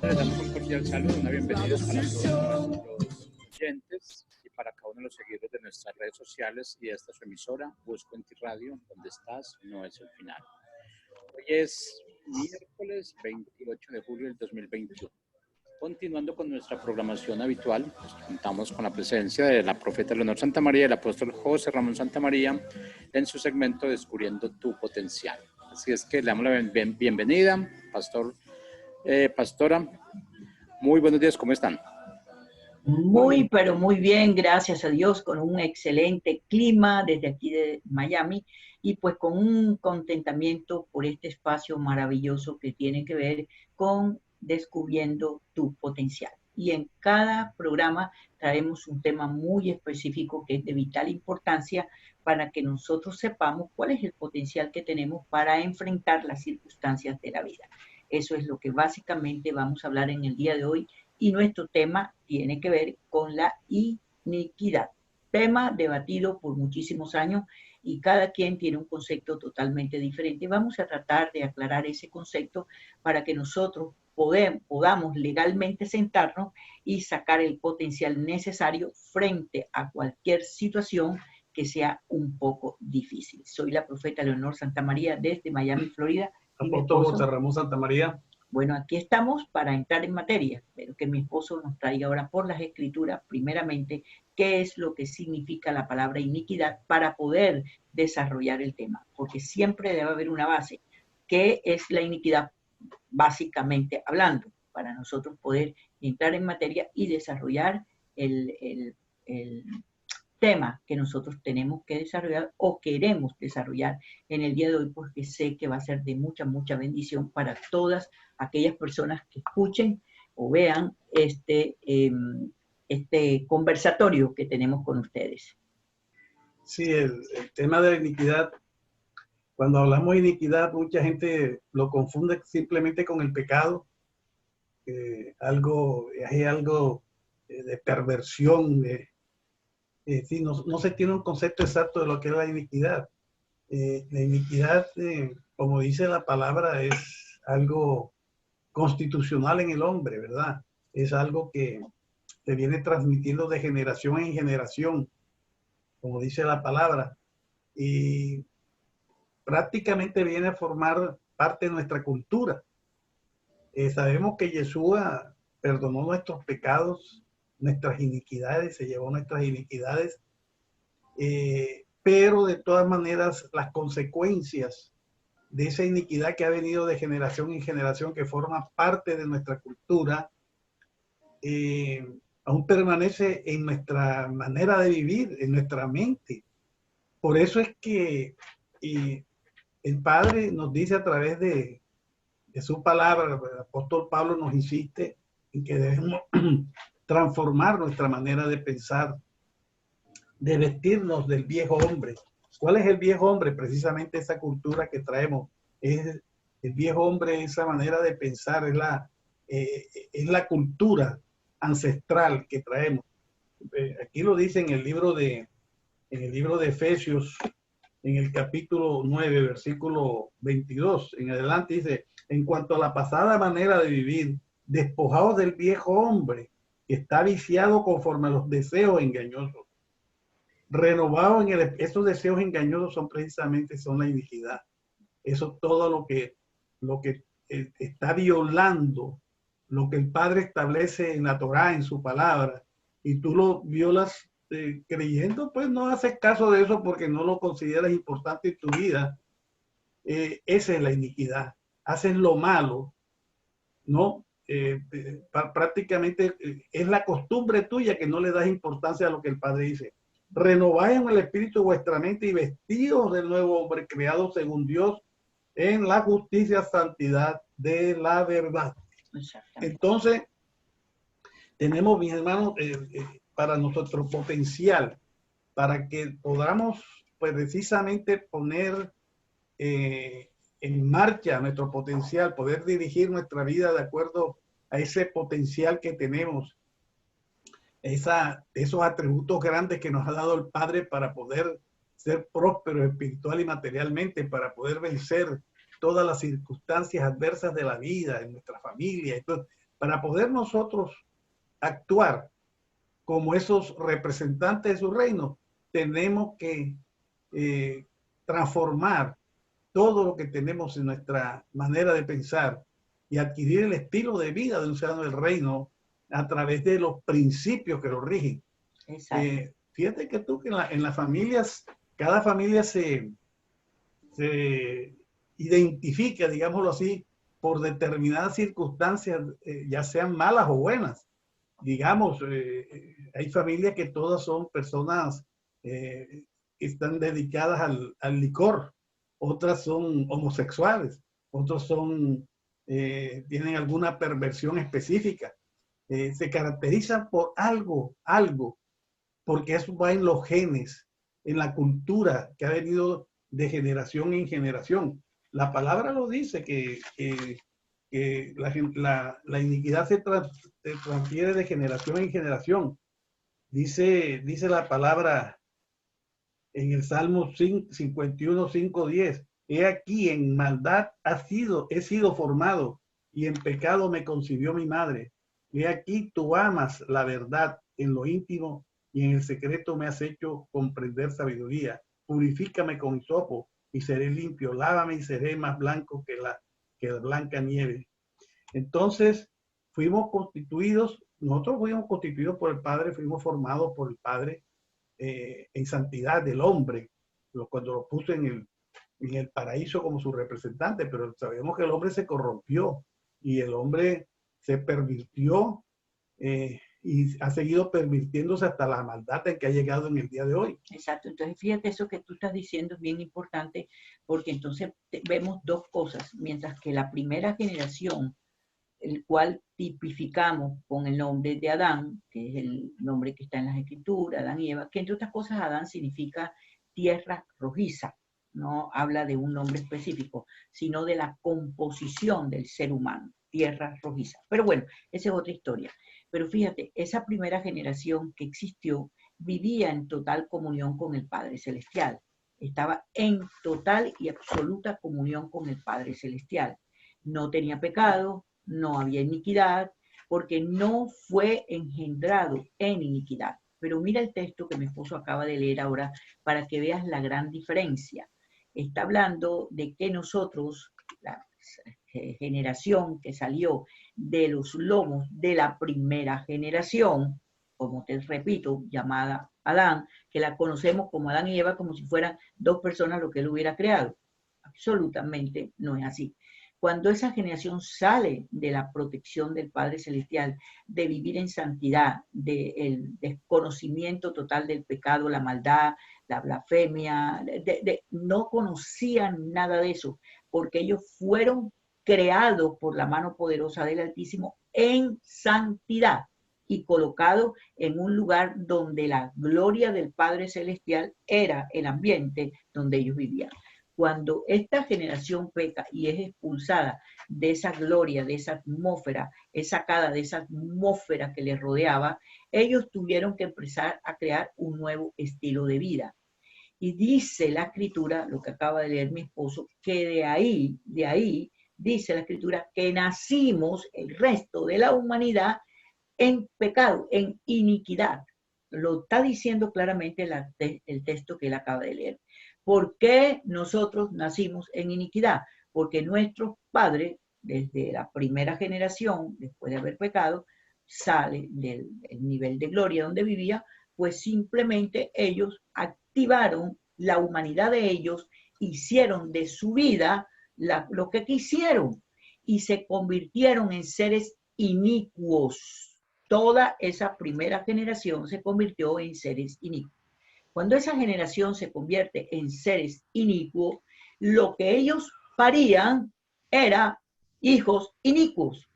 les damos un cordial saludo, una bienvenida para todos nuestros oyentes y para cada uno de los seguidores de nuestras redes sociales y de esta su emisora, Busco en Ti Radio, donde estás, no es el final. Hoy es miércoles 28 de julio del 2021. Continuando con nuestra programación habitual, pues, contamos con la presencia de la profeta Leonor Santamaría y el apóstol José Ramón Santamaría en su segmento Descubriendo tu Potencial. Así es que le damos la bienvenida, pastora. Muy buenos días, ¿cómo están? Muy, pero muy bien, gracias a Dios, con un excelente clima desde aquí de Miami y pues con un contentamiento por este espacio maravilloso que tiene que ver con descubriendo tu potencial. Y en cada programa traemos un tema muy específico que es de vital importancia para que nosotros sepamos cuál es el potencial que tenemos para enfrentar las circunstancias de la vida. Eso es lo que básicamente vamos a hablar en el día de hoy. Y nuestro tema tiene que ver con la iniquidad, tema debatido por muchísimos años y cada quien tiene un concepto totalmente diferente. Vamos a tratar de aclarar ese concepto para que nosotros podamos legalmente sentarnos y sacar el potencial necesario frente a cualquier situación que sea un poco difícil. Soy la profeta Leonor Santamaría desde Miami, Florida. Apóstol José Ramón Santamaría. Bueno, aquí estamos para entrar en materia, pero que mi esposo nos traiga ahora por las escrituras, primeramente, qué es lo que significa la palabra iniquidad para poder desarrollar el tema, porque siempre debe haber una base. ¿Qué es la iniquidad? Básicamente hablando, para nosotros poder entrar en materia y desarrollar el tema que nosotros tenemos que desarrollar o queremos desarrollar en el día de hoy, porque sé que va a ser de mucha, mucha bendición para todas aquellas personas que escuchen o vean este conversatorio que tenemos con ustedes. Sí, el tema de la iniquidad, cuando hablamos de iniquidad, mucha gente lo confunde simplemente con el pecado, hay algo de perversión, sí, no se tiene un concepto exacto de lo que es la iniquidad. La iniquidad, como dice la palabra, es algo constitucional en el hombre, ¿verdad? Es algo que se viene transmitiendo de generación en generación, como dice la palabra, y prácticamente viene a formar parte de nuestra cultura. Sabemos que Yeshua perdonó nuestros pecados, nuestras iniquidades, se llevó nuestras iniquidades, pero de todas maneras las consecuencias de esa iniquidad que ha venido de generación en generación, que forma parte de nuestra cultura, aún permanece en nuestra manera de vivir, en nuestra mente. Por eso es que el Padre nos dice a través de su palabra, el apóstol Pablo nos insiste en que debemos transformar nuestra manera de pensar, de vestirnos del viejo hombre. ¿Cuál es el viejo hombre? Precisamente esa cultura que traemos. Es el viejo hombre, esa manera de pensar, es la cultura ancestral que traemos. Aquí lo dice en el libro de Efesios, en el capítulo 9, versículo 22, en adelante dice: en cuanto a la pasada manera de vivir, despojados del viejo hombre, que está viciado conforme a los deseos engañosos, renovados esos deseos engañosos son la iniquidad. Eso es todo lo que está violando lo que el Padre establece en la Torá, en su palabra, y tú lo violas creyendo, pues no haces caso de eso porque no lo consideras importante en tu vida. Esa es la iniquidad. Haces lo malo, ¿no? Prácticamente es la costumbre tuya que no le das importancia a lo que el Padre dice. Renovad en el espíritu vuestra mente y vestidos del nuevo hombre creado según Dios en la justicia, santidad de la verdad. Entonces, tenemos, mis hermanos, para nuestro potencial, para que podamos, pues, precisamente poner en marcha nuestro potencial, poder dirigir nuestra vida de acuerdo a ese potencial que tenemos, esos atributos grandes que nos ha dado el Padre para poder ser prósperos espiritual y materialmente, para poder vencer todas las circunstancias adversas de la vida, en nuestra familia. Entonces, para poder nosotros actuar como esos representantes de su reino, tenemos que transformar todo lo que tenemos en nuestra manera de pensar y adquirir el estilo de vida de un ciudadano del reino a través de los principios que lo rigen. Fíjate que tú que en las familias, cada familia se identifica, digámoslo así, por determinadas circunstancias, ya sean malas o buenas. Digamos, hay familias que todas son personas que están dedicadas al licor, otras son homosexuales, otros tienen alguna perversión específica. Se caracterizan por algo, porque eso va en los genes, en la cultura que ha venido de generación en generación. La palabra lo dice, que la iniquidad se transfiere de generación en generación. Dice la palabra en el Salmo 51, 5, 10. He aquí, en maldad he sido formado, y en pecado me concibió mi madre. He aquí, tú amas la verdad en lo íntimo, y en el secreto me has hecho comprender sabiduría. Purifícame con hisopo, y seré limpio. Lávame y seré más blanco que la blanca nieve. Entonces, nosotros fuimos constituidos por el Padre, fuimos formados por el Padre en santidad del hombre, cuando lo puso en el paraíso como su representante, pero sabemos que el hombre se corrompió y el hombre se pervirtió y ha seguido pervirtiéndose hasta la maldad en que ha llegado en el día de hoy. Exacto, entonces fíjate, eso que tú estás diciendo es bien importante, porque entonces vemos dos cosas. Mientras que la primera generación, el cual tipificamos con el nombre de Adán, que es el nombre que está en las escrituras, Adán y Eva, que entre otras cosas Adán significa tierra rojiza, no habla de un nombre específico, sino de la composición del ser humano, tierra rojiza. Pero bueno, esa es otra historia. Pero fíjate, esa primera generación que existió vivía en total comunión con el Padre Celestial. Estaba en total y absoluta comunión con el Padre Celestial. No tenía pecado, no había iniquidad, porque no fue engendrado en iniquidad. Pero mira el texto que mi esposo acaba de leer ahora para que veas la gran diferencia. Está hablando de que nosotros, la generación que salió de los lomos de la primera generación, como te repito, llamada Adán, que la conocemos como Adán y Eva, como si fueran dos personas lo que él hubiera creado. Absolutamente no es así. Cuando esa generación sale de la protección del Padre Celestial, de vivir en santidad, del desconocimiento total del pecado, la maldad, la blasfemia, no conocían nada de eso, porque ellos fueron creados por la mano poderosa del Altísimo en santidad y colocados en un lugar donde la gloria del Padre Celestial era el ambiente donde ellos vivían. Cuando esta generación peca y es expulsada de esa gloria, de esa atmósfera, es sacada de esa atmósfera que les rodeaba, ellos tuvieron que empezar a crear un nuevo estilo de vida. Y dice la Escritura, lo que acaba de leer mi esposo, que de ahí, dice la Escritura, que nacimos el resto de la humanidad en pecado, en iniquidad. Lo está diciendo claramente el texto que él acaba de leer. ¿Por qué nosotros nacimos en iniquidad? Porque nuestros padres, desde la primera generación, después de haber pecado, sale del nivel de gloria donde vivía, pues simplemente ellos activaron la humanidad de ellos, hicieron de su vida lo que quisieron y se convirtieron en seres inicuos. Toda esa primera generación se convirtió en seres inicuos. Cuando esa generación se convierte en seres inicuos, lo que ellos parían era hijos inicuos.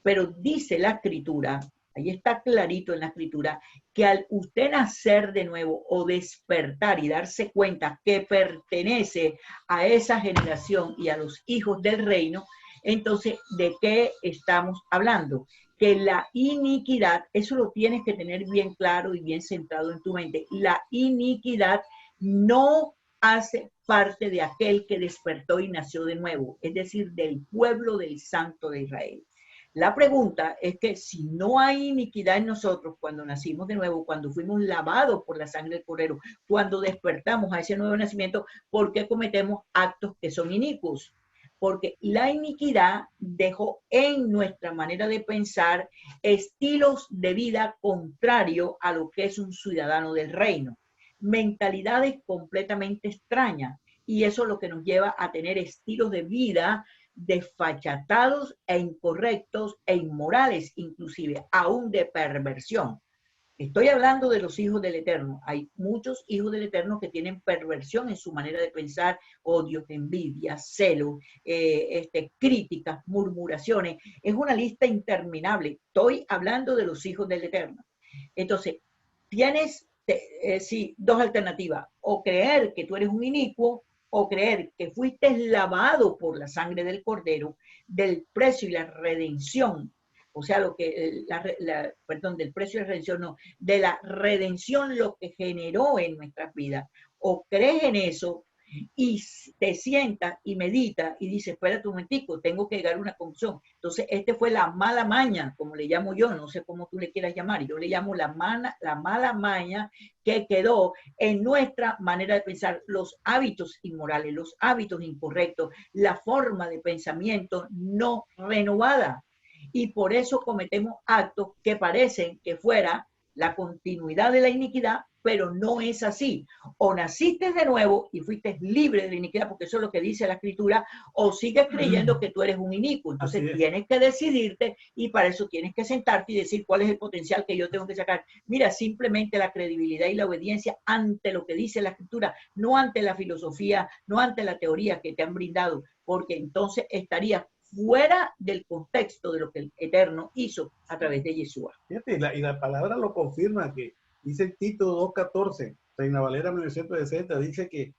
Pero dice la Escritura, ahí está clarito en la Escritura, que al usted nacer de nuevo o despertar y darse cuenta que pertenece a esa generación y a los hijos del reino, entonces, ¿de qué estamos hablando? Que la iniquidad, eso lo tienes que tener bien claro y bien centrado en tu mente, la iniquidad no hace parte de aquel que despertó y nació de nuevo, es decir, del pueblo del Santo de Israel. La pregunta es que si no hay iniquidad en nosotros cuando nacimos de nuevo, cuando fuimos lavados por la sangre del Cordero, cuando despertamos a ese nuevo nacimiento, ¿por qué cometemos actos que son inicuos? Porque la iniquidad dejó en nuestra manera de pensar estilos de vida contrarios a lo que es un ciudadano del reino, mentalidades completamente extrañas, y eso es lo que nos lleva a tener estilos de vida desfachatados e incorrectos e inmorales, inclusive aún de perversión. Estoy hablando de los hijos del Eterno. Hay muchos hijos del Eterno que tienen perversión en su manera de pensar, odio, envidia, celo, críticas, murmuraciones. Es una lista interminable. Estoy hablando de los hijos del Eterno. Entonces, tienes sí, dos alternativas. O creer que tú eres un inicuo, o creer que fuiste lavado por la sangre del Cordero, del precio y la redención. O sea, lo que, perdón, del precio y la redención, no, de la redención, lo que generó en nuestras vidas. O crees en eso y te sientas y meditas y dices, espérate un momentico, tengo que llegar a una conclusión. Entonces, fue la mala maña, como le llamo yo, no sé cómo tú le quieras llamar, yo le llamo la mala maña que quedó en nuestra manera de pensar, los hábitos inmorales, los hábitos incorrectos, la forma de pensamiento no renovada. Y por eso cometemos actos que parecen que fuera la continuidad de la iniquidad, pero no es así. O naciste de nuevo y fuiste libre de la iniquidad, porque eso es lo que dice la Escritura, o sigues creyendo que tú eres un inicuo. Entonces tienes que decidirte y para eso tienes que sentarte y decir cuál es el potencial que yo tengo que sacar. Mira, simplemente la credibilidad y la obediencia ante lo que dice la Escritura, no ante la filosofía, no ante la teoría que te han brindado, porque entonces estarías fuera del contexto de lo que el Eterno hizo a través de Yeshua. Fíjate, y la palabra lo confirma, que dice el Tito 2.14, Reina Valera 1960, dice que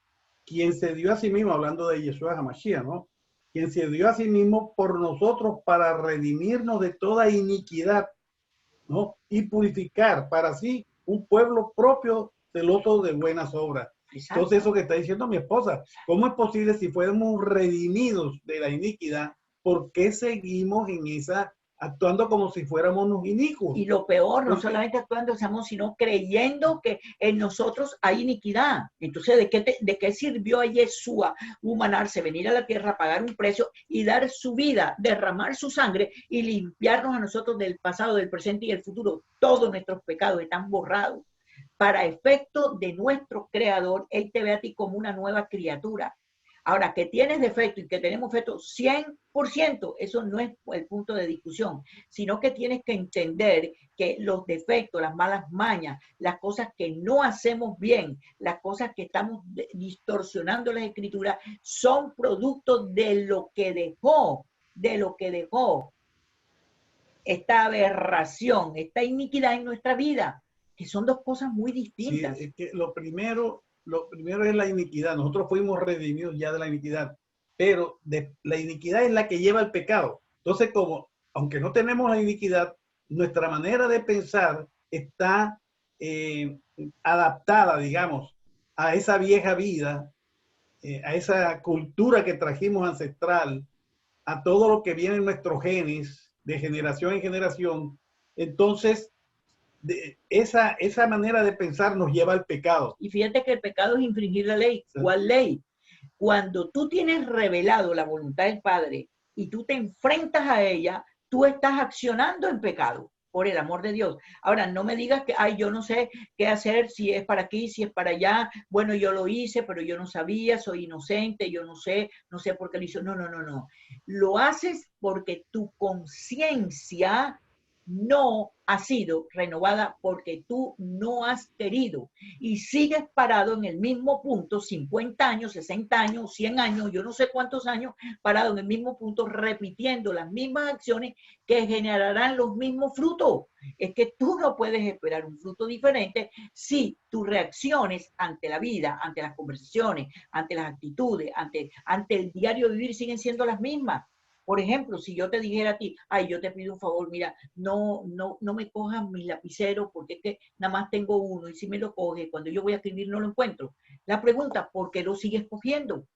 quien se dio a sí mismo, hablando de Yeshua HaMashiach, ¿no? Quien se dio a sí mismo por nosotros para redimirnos de toda iniquidad, ¿no? Y purificar para sí un pueblo propio, celoso de buenas obras. Exacto. Entonces, eso que está diciendo mi esposa, ¿cómo es posible si fuéramos redimidos de la iniquidad? ¿Por qué seguimos en esa, actuando como si fuéramos unos inicuos? Y lo peor, no solamente actuando, sino creyendo que en nosotros hay iniquidad. Entonces, ¿de qué sirvió a Yeshua humanarse, venir a la tierra, pagar un precio y dar su vida, derramar su sangre y limpiarnos a nosotros del pasado, del presente y del futuro? Todos nuestros pecados están borrados. Para efecto de nuestro Creador, Él te ve a ti como una nueva criatura. Ahora, que tienes defecto y que tenemos defecto 100%, eso no es el punto de discusión, sino que tienes que entender que los defectos, las malas mañas, las cosas que no hacemos bien, las cosas que estamos distorsionando las escrituras, son productos de lo que dejó esta aberración, esta iniquidad en nuestra vida, que son dos cosas muy distintas. Sí, es que lo primero es la iniquidad. Nosotros fuimos redimidos ya de la iniquidad, pero la iniquidad es la que lleva al pecado. Entonces, aunque no tenemos la iniquidad, nuestra manera de pensar está adaptada, digamos, a esa vieja vida, a esa cultura que trajimos ancestral, a todo lo que viene en nuestros genes de generación en generación. Entonces, esa manera de pensar nos lleva al pecado. Y fíjate que el pecado es infringir la ley. ¿Sí? ¿Cuál ley? Cuando tú tienes revelado la voluntad del Padre y tú te enfrentas a ella, tú estás accionando en pecado, por el amor de Dios. Ahora, no me digas que, ay, yo no sé qué hacer, si es para aquí, si es para allá. Bueno, yo lo hice, pero yo no sabía, soy inocente, yo no sé por qué lo hizo. No. Lo haces porque tu conciencia no ha sido renovada, porque tú no has querido y sigues parado en el mismo punto, 50 años, 60 años, 100 años, yo no sé cuántos años, parado en el mismo punto, repitiendo las mismas acciones que generarán los mismos frutos. Es que tú no puedes esperar un fruto diferente si tus reacciones ante la vida, ante las conversaciones, ante las actitudes, ante el diario vivir siguen siendo las mismas. Por ejemplo, si yo te dijera a ti, ay, yo te pido un favor, mira, no me cojas mi lapicero porque es que nada más tengo uno y si me lo coges, cuando yo voy a escribir no lo encuentro. La pregunta, ¿por qué lo sigues cogiendo?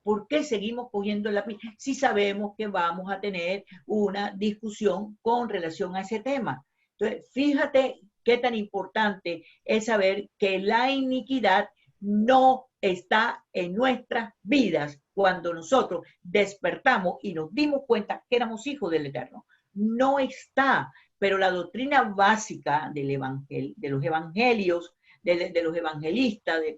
¿por qué seguimos cogiendo el lápiz si sabemos que vamos a tener una discusión con relación a ese tema? Entonces, fíjate qué tan importante es saber que la iniquidad no está en nuestras vidas cuando nosotros despertamos y nos dimos cuenta que éramos hijos del Eterno. No está, pero la doctrina básica del de los evangelios, de los evangelistas, del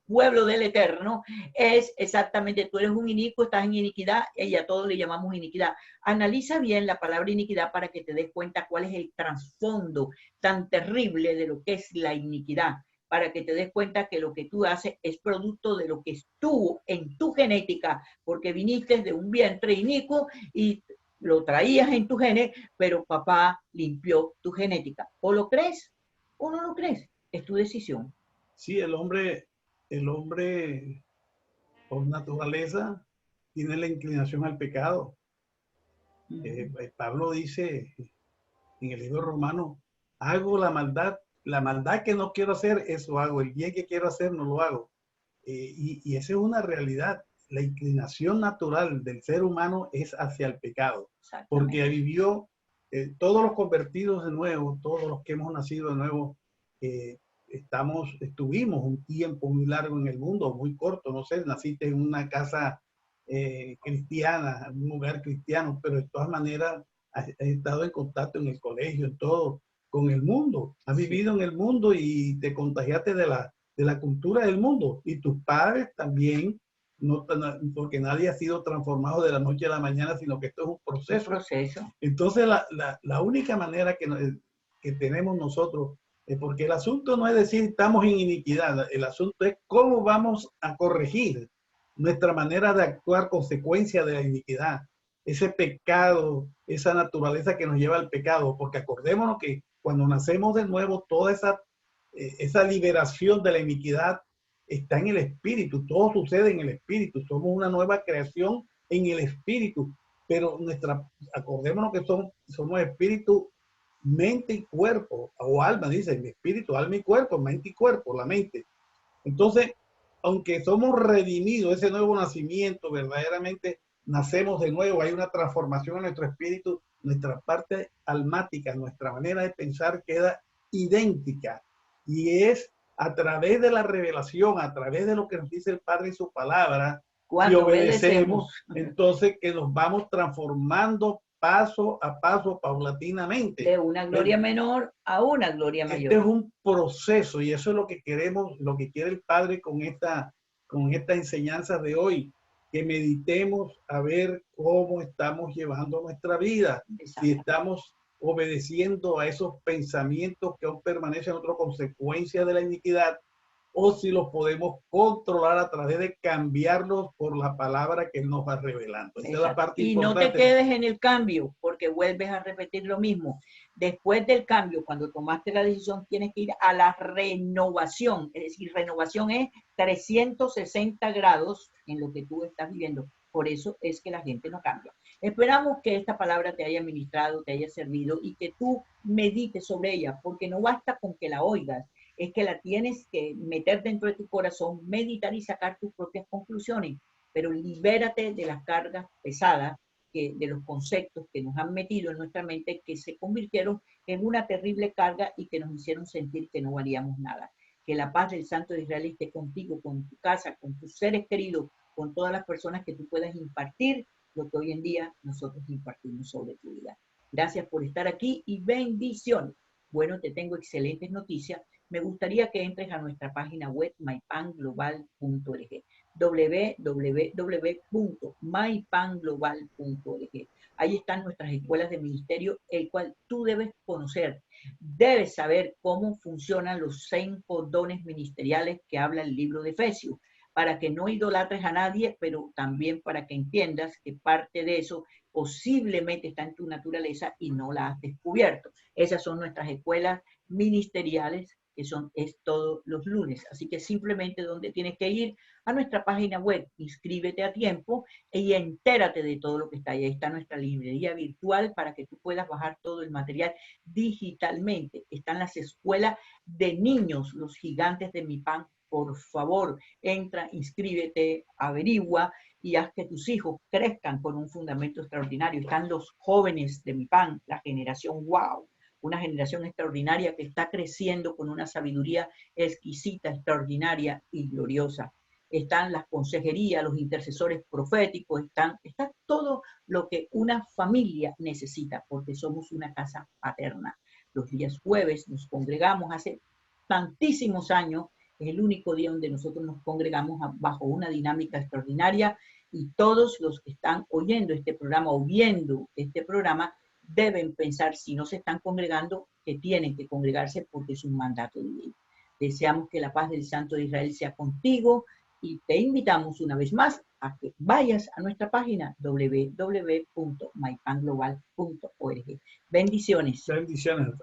pueblo del Eterno, es exactamente, tú eres un inicuo, estás en iniquidad, y a todos le llamamos iniquidad. Analiza bien la palabra iniquidad para que te des cuenta cuál es el trasfondo tan terrible de lo que es la iniquidad, para que te des cuenta que lo que tú haces es producto de lo que estuvo en tu genética, porque viniste de un vientre inicuo y lo traías en tu genes, pero papá limpió tu genética. ¿O lo crees o no lo crees? Es tu decisión. Sí, el hombre por naturaleza tiene la inclinación al pecado. Pablo dice en el libro romano, hago la maldad que no quiero hacer, eso hago, el bien que quiero hacer no lo hago. Y esa es una realidad. La inclinación natural del ser humano es hacia el pecado, porque vivió todos los convertidos de nuevo, todos los que hemos nacido de nuevo, estuvimos un tiempo muy largo en el mundo, muy corto, no sé, naciste en una casa cristiana, en un lugar cristiano, pero de todas maneras has estado en contacto en el colegio, en todo, con el mundo, has vivido en el mundo y te contagiaste de la cultura del mundo, y tus padres también, no, porque nadie ha sido transformado de la noche a la mañana, sino que esto es un proceso. Entonces la única manera que tenemos nosotros, porque el asunto no es decir estamos en iniquidad, el asunto es cómo vamos a corregir nuestra manera de actuar consecuencia de la iniquidad, ese pecado, esa naturaleza que nos lleva al pecado, porque acordémonos que cuando nacemos de nuevo, toda esa liberación de la iniquidad está en el espíritu, todo sucede en el espíritu, somos una nueva creación en el espíritu, pero acordémonos que somos espíritu, mente y cuerpo, o alma, dice, el espíritu, alma y cuerpo, mente y cuerpo, la mente. Entonces, aunque somos redimidos, ese nuevo nacimiento, verdaderamente nacemos de nuevo, hay una transformación en nuestro espíritu, nuestra parte almática, nuestra manera de pensar queda idéntica, y es a través de la revelación, a través de lo que nos dice el Padre y su palabra, cuando obedecemos, entonces que nos vamos transformando paso a paso, paulatinamente. De una gloria menor a una gloria mayor. Este es un proceso, y eso es lo que queremos, lo que quiere el Padre con esta enseñanza de hoy, que meditemos a ver cómo estamos llevando nuestra vida, si estamos obedeciendo a esos pensamientos que aún permanecen otra consecuencia de la iniquidad, o si los podemos controlar a través de cambiarlos por la palabra que nos va revelando. Esa es la parte importante. Y no te quedes en el cambio, porque vuelves a repetir lo mismo. Después del cambio, cuando tomaste la decisión, tienes que ir a la renovación. Es decir, renovación es 360 grados en lo que tú estás viviendo. Por eso es que la gente no cambia. Esperamos que esta palabra te haya ministrado, te haya servido y que tú medites sobre ella, porque no basta con que la oigas, es que la tienes que meter dentro de tu corazón, meditar y sacar tus propias conclusiones, pero libérate de las cargas pesadas, de los conceptos que nos han metido en nuestra mente, que se convirtieron en una terrible carga y que nos hicieron sentir que no valíamos nada. Que la paz del Santo de Israel esté contigo, con tu casa, con tus seres queridos, con todas las personas que tú puedas impartir lo que hoy en día nosotros impartimos sobre tu vida. Gracias por estar aquí y bendiciones. Bueno, te tengo excelentes noticias. Me gustaría que entres a nuestra página web mypanglobal.org, www.mypanglobal.org. Ahí están nuestras escuelas de ministerio, el cual tú debes conocer. Debes saber cómo funcionan los 5 dones ministeriales que habla el libro de Efesios, para que no idolatres a nadie, pero también para que entiendas que parte de eso posiblemente está en tu naturaleza y no la has descubierto. Esas son nuestras escuelas ministeriales, que es todos los lunes. Así que simplemente donde tienes que ir a nuestra página web, inscríbete a tiempo y entérate de todo lo que está ahí. Ahí está nuestra librería virtual para que tú puedas bajar todo el material digitalmente. Están las escuelas de niños, los gigantes de mi pan, por favor, entra, inscríbete, averigua y haz que tus hijos crezcan con un fundamento extraordinario. Están los jóvenes de MIPAN, la generación wow, una generación extraordinaria que está creciendo con una sabiduría exquisita, extraordinaria y gloriosa. Están las consejerías, los intercesores proféticos, está todo lo que una familia necesita, porque somos una casa paterna. Los días jueves nos congregamos hace tantísimos años, es el único día donde nosotros nos congregamos bajo una dinámica extraordinaria, y todos los que están oyendo este programa o viendo este programa deben pensar, si no se están congregando, que tienen que congregarse porque es un mandato divino. Deseamos que la paz del Santo de Israel sea contigo y te invitamos una vez más a que vayas a nuestra página www.mypanglobal.org. Bendiciones. Bendiciones.